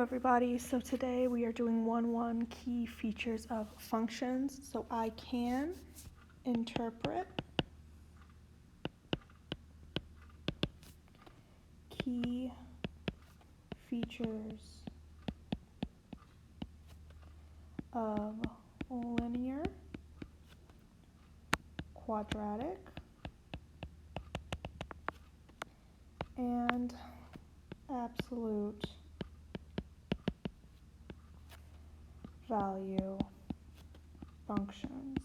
everybody. So today we are doing 1-1 key features of functions. So I can interpret key features of linear, quadratic, and absolute value functions.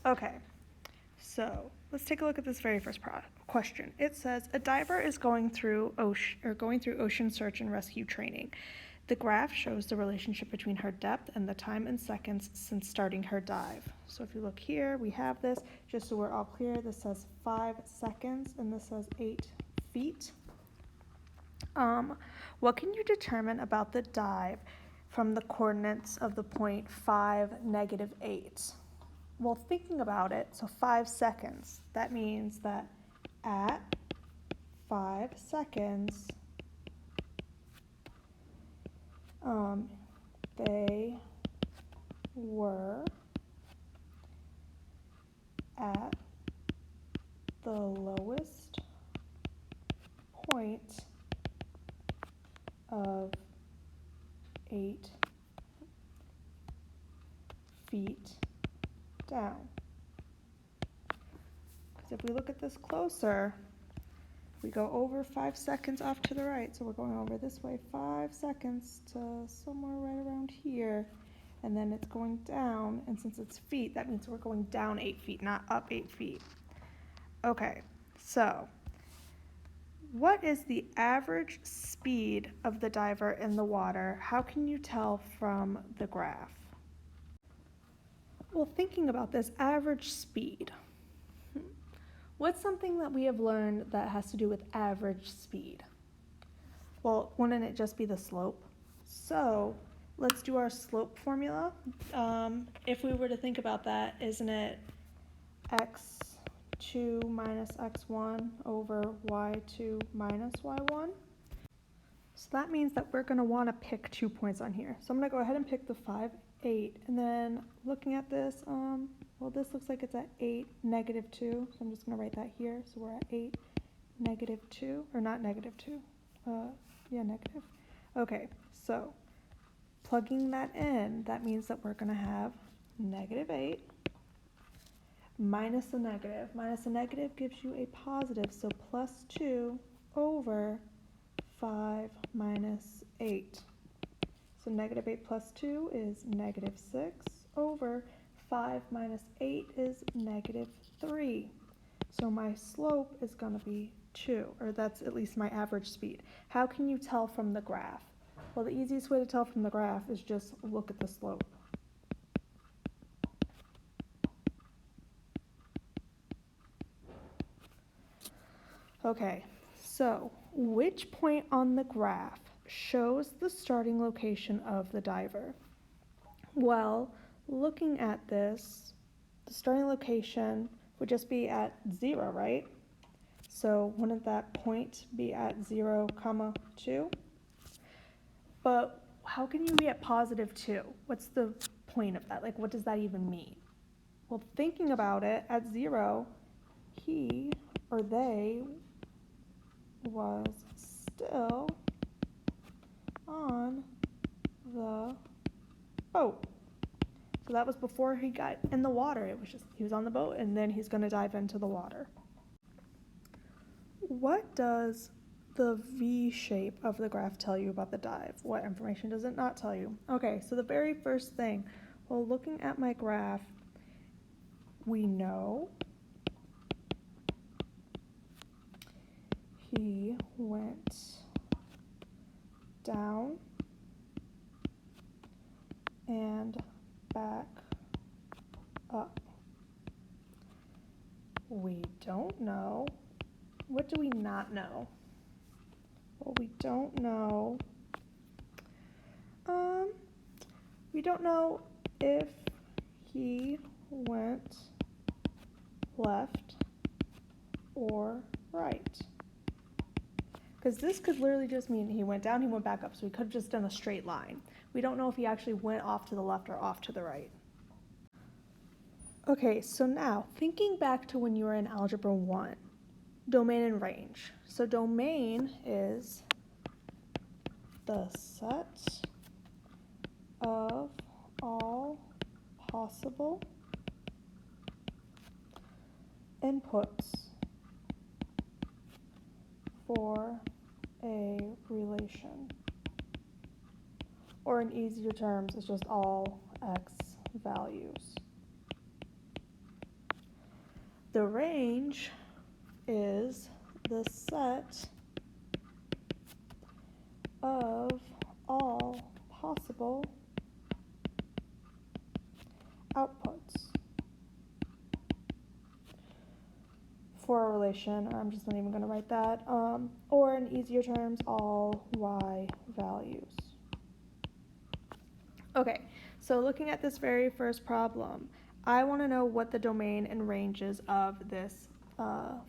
Okay, so let's take a look at this very first question. It says a diver is going through ocean search and rescue training. The graph shows the relationship between her depth and the time in seconds since starting her dive. So if you look here, we have this, just so we're all clear, this says 5 seconds and this says 8 feet. What can you determine about the dive from the coordinates of the point 5, -8? Well, thinking about it, so 5 seconds, that means that at 5 seconds, they were at the lowest point of 8 feet down. Because if we look at this closer, we go over 5 seconds off to the right, so we're going over this way 5 seconds to somewhere right around here, and then it's going down, and since it's feet, that means we're going down 8 feet, not up 8 feet. Okay, so what is the average speed of the diver in the water? How can you tell from the graph? Well, thinking about this average speed, what's something that we have learned that has to do with average speed? Well, wouldn't it just be the slope? So let's do our slope formula. If we were to think about that, isn't it x2 minus x1 over y2 minus y1? So that means that we're going to want to pick 2 points on here. So I'm going to go ahead and pick the 5, 8, and then looking at this, well, this looks like it's at 8, -2, so I'm just going to write that here. So we're at 8, -2, or not -2, yeah, negative. Okay, so plugging that in, that means that we're going to have -8 minus a negative. Minus a negative gives you a positive, so +2 over 5 minus 8. So -8 plus 2 is -6 over 5 minus 8 is -3. So my slope is going to be 2, or that's at least my average speed. How can you tell from the graph? Well, the easiest way to tell from the graph is just look at the slope. Okay, so which point on the graph shows the starting location of the diver? Well, looking at this, the starting location would just be at 0, right? So wouldn't that point be at 0, 2? But how can you be at +2? What's the point of that? Like, what does that even mean? Well, thinking about it, at 0, he or they was still on the boat. So that was before he got in the water. It was just, he was on the boat and then he's going to dive into the water. What does the V shape of the graph tell you about the dive? What information does it not tell you? Okay, so the very first thing, well, looking at my graph, we know he went down and back up. We don't know. What do we not know? Well, we don't know. We don't know if he went left or right. Because this could literally just mean he went down, he went back up, so we could have just done a straight line. We don't know if he actually went off to the left or off to the right. Okay, so now, thinking back to when you were in Algebra 1, domain and range. So domain is the set of all possible inputs for a relation. Or in easier terms, it's just all x values. The range is the set of all possible outputs for a relation. I'm just not even going to write that. Or in easier terms, all y values. Okay, so looking at this very first problem, I want to know what the domain and range is of this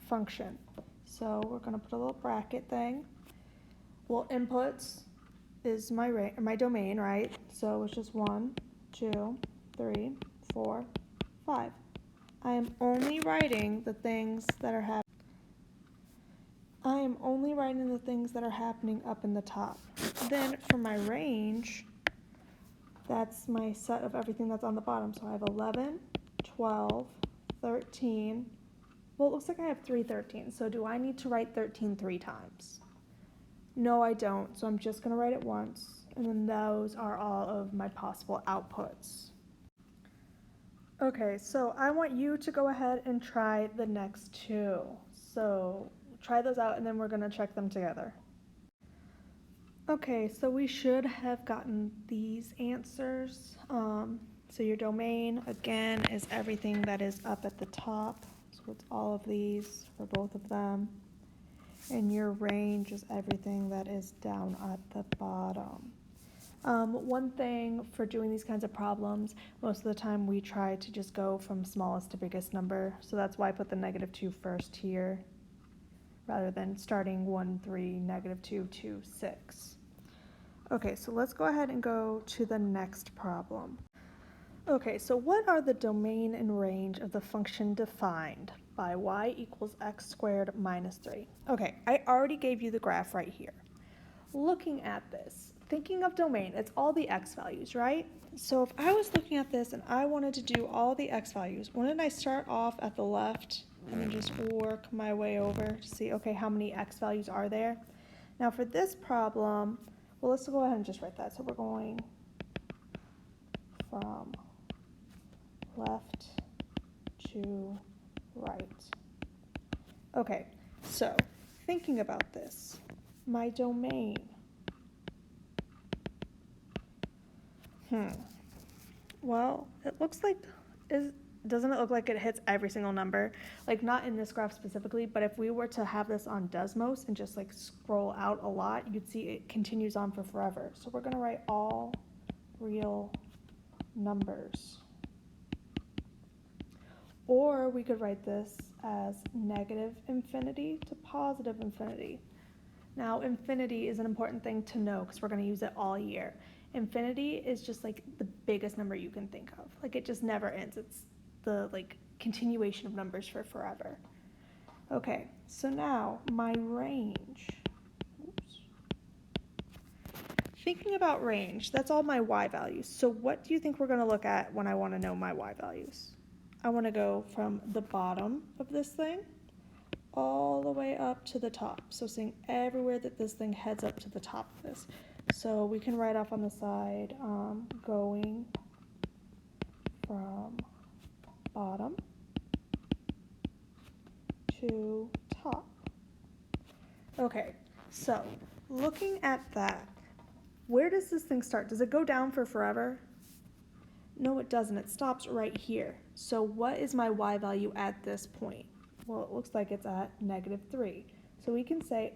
function. So we're going to put a little bracket thing. Well, inputs is my domain, right? So it's just 1, 2, 3, 4, 5. I am only writing the things that are happening. I am only writing the things that are happening up in the top. Then for my range, that's my set of everything that's on the bottom. So I have 11, 12, 13. Well, it looks like I have 3 13s. So do I need to write 13 3 times? No, I don't. So I'm just going to write it once. And then those are all of my possible outputs. Okay, so I want you to go ahead and try the next two. So try those out and then we're going to check them together. Okay, so we should have gotten these answers. So your domain, again, is everything that is up at the top. So it's all of these for both of them. And your range is everything that is down at the bottom. One thing for doing these kinds of problems, most of the time we try to just go from smallest to biggest number. So that's why I put the -2 first here, rather than starting 1, 3, -2, 2, 6. Okay, so let's go ahead and go to the next problem. Okay, so what are the domain and range of the function defined by y equals x squared minus 3? Okay, I already gave you the graph right here. Looking at this, thinking of domain, it's all the x values, right? So if I was looking at this and I wanted to do all the x values, wouldn't I start off at the left and then just work my way over to see, okay, how many x values are there? Now for this problem, well, let's go ahead and just write that. So we're going from left to right. Okay, so thinking about this, my domain. Well, it looks like, doesn't it look like it hits every single number? Like not in this graph specifically, but if we were to have this on Desmos and just like scroll out a lot, you'd see it continues on for forever. So we're gonna write all real numbers. Or we could write this as -infinity to +infinity. Now, infinity is an important thing to know because we're going to use it all year. Infinity is just like the biggest number you can think of. Like it just never ends. It's the like continuation of numbers for forever. Okay, so now my range. Oops. Thinking about range, that's all my y values. So what do you think we're going to look at when I want to know my y values? I want to go from the bottom of this thing all the way up to the top. So seeing everywhere that this thing heads up to the top of this. So we can write off on the side going from bottom to top. Okay, so looking at that, where does this thing start? Does it go down for forever? No, it doesn't. It stops right here. So what is my y value at this point? Well, it looks like it's at -3. So we can say,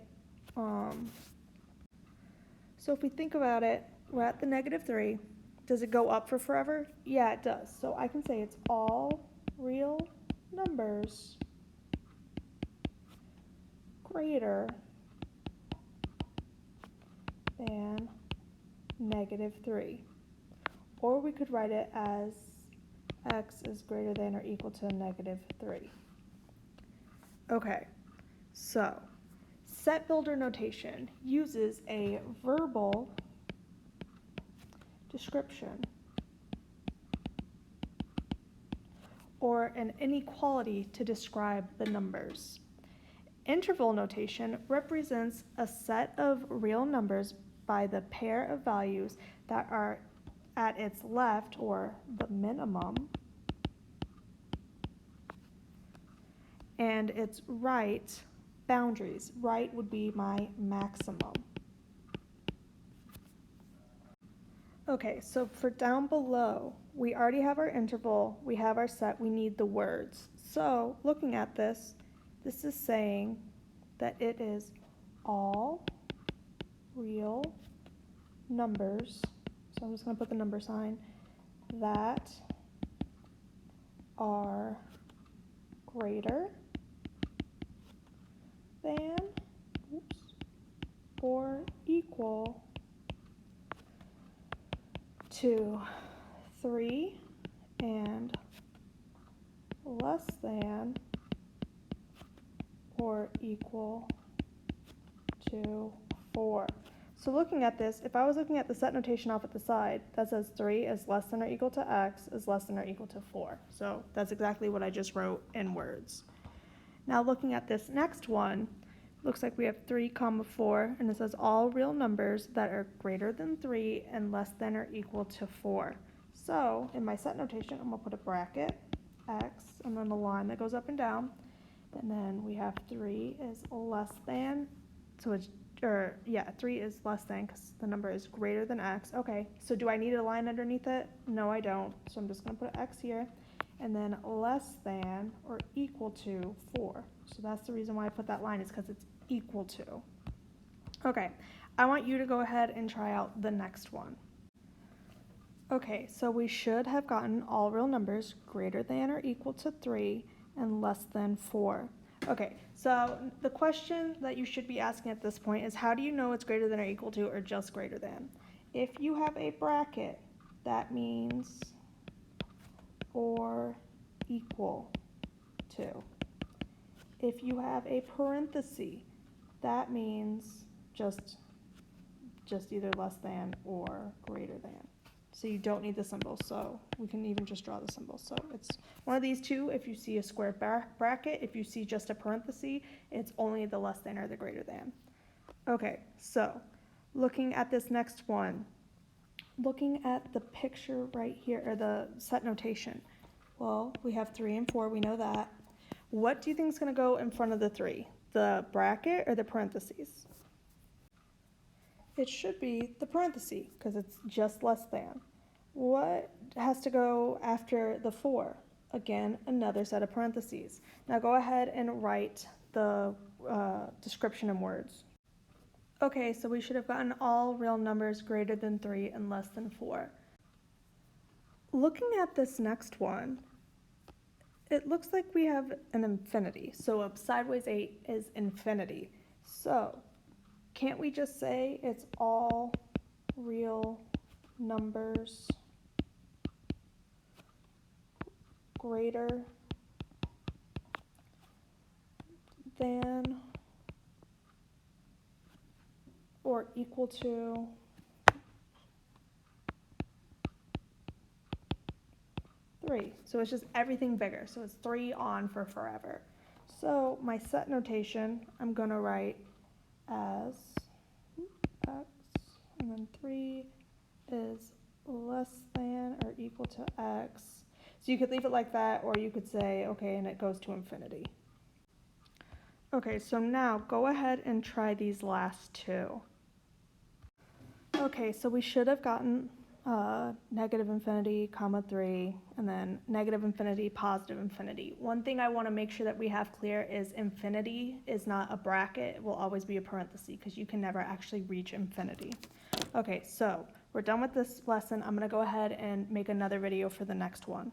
so if we think about it, we're at the -3. Does it go up for forever? Yeah, it does. So I can say it's all real numbers greater than -3. Or we could write it as x is greater than or equal to -3. Okay, so set builder notation uses a verbal description or an inequality to describe the numbers. Interval notation represents a set of real numbers by the pair of values that are at its left, or the minimum, and its right boundaries. Right would be my maximum. Okay, so for down below, we already have our interval, we have our set, we need the words. So looking at this, this is saying that it is all real numbers, so I'm just going to put the number sign, that are greater than or equal to 3 and less than or equal to 4. So looking at this, if I was looking at the set notation off at the side, that says 3 is less than or equal to x is less than or equal to 4. So that's exactly what I just wrote in words. Now looking at this next one, looks like we have 3, 4, and it says all real numbers that are greater than 3 and less than or equal to 4. So in my set notation, I'm going to put a bracket, x, and then a line that goes up and down. And then we have 3 is less than, so it's, 3 is less than because the number is greater than x. Okay, so do I need a line underneath it? No, I don't. So I'm just going to put x here. And then less than or equal to 4. So that's the reason why I put that line, is because it's equal to. Okay, I want you to go ahead and try out the next one. Okay, so we should have gotten all real numbers greater than or equal to 3 and less than 4. Okay, so the question that you should be asking at this point is, how do you know it's greater than or equal to or just greater than? If you have a bracket, that means or equal to. If you have a parenthesis, that means just either less than or greater than. So you don't need the symbol, so we can even just draw the symbol. So it's one of these two. If you see a square bracket, if you see just a parenthesis, it's only the less than or the greater than. Okay, so looking at this next one, looking at the picture right here, or the set notation, well, we have 3 and 4, we know that. What do you think is going to go in front of the 3? The bracket or the parentheses? It should be the parenthesis because it's just less than. What has to go after the 4? Again, another set of parentheses. Now go ahead and write the description in words. Okay, so we should have gotten all real numbers greater than 3 and less than 4. Looking at this next one, it looks like we have an infinity. So a sideways 8 is infinity. So can't we just say it's all real numbers greater than or equal to 3? So it's just everything bigger. So it's 3 on for forever. So my set notation, I'm going to write as x, and then 3 is less than or equal to x. So you could leave it like that, or you could say, okay, and it goes to infinity. Okay, so now go ahead and try these last two. Okay, so we should have gotten negative infinity, comma 3, and then negative infinity, positive infinity. One thing I want to make sure that we have clear is infinity is not a bracket. It will always be a parenthesis because you can never actually reach infinity. Okay, so we're done with this lesson. I'm going to go ahead and make another video for the next one.